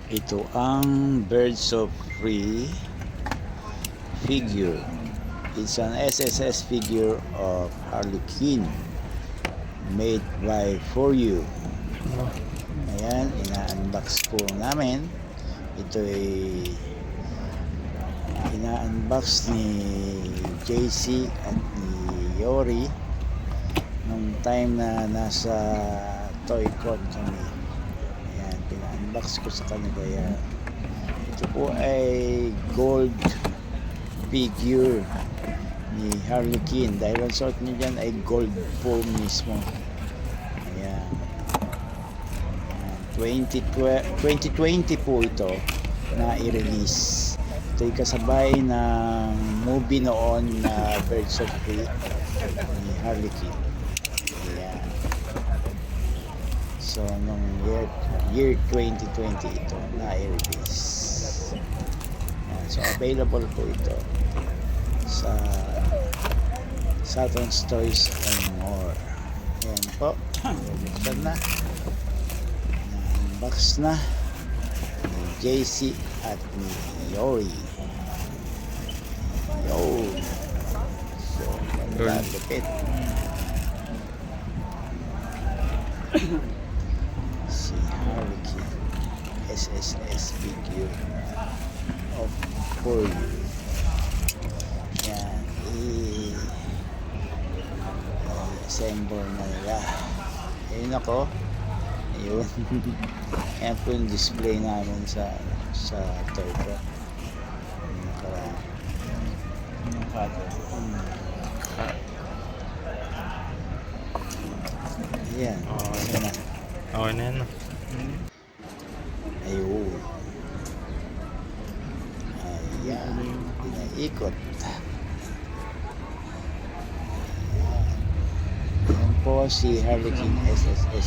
Ito ang Birds of Prey figure. It's an SSS figure of Harley Quinn made by For You. Ayan, ina-unbox po namin. Ito ay ina-unbox ni JC at ni Yori nung time na nasa Toy-Con kami. Ayan, pina-unbox ko sa kanila yan. Ito po ay gold figure ni Harley Quinn dahil ang suot niya dyan ay gold po mismo. Ayan. 2020 po ito na i-release. Ito ay kasabay ng movie noon na Birds of Prey ni Harley Quinn. Ayan. So nung year 2020 ito na i-release. So available po ito sa Saturn's Toys and More. Ayan po, buksan na, na-unbox na ni JC at ni Yori. Yo, so ganda, lupit. Si Harley Quinn SSS figure of For You. Yan, i-assemble na nila. Ayun ako. Ayun. Yan po yung display namin sa Toy-Con. Yan. Okay na. Okay na yan. Ayun. Ayan. Pinaikot. Ayan po si Harley Quinn SSS.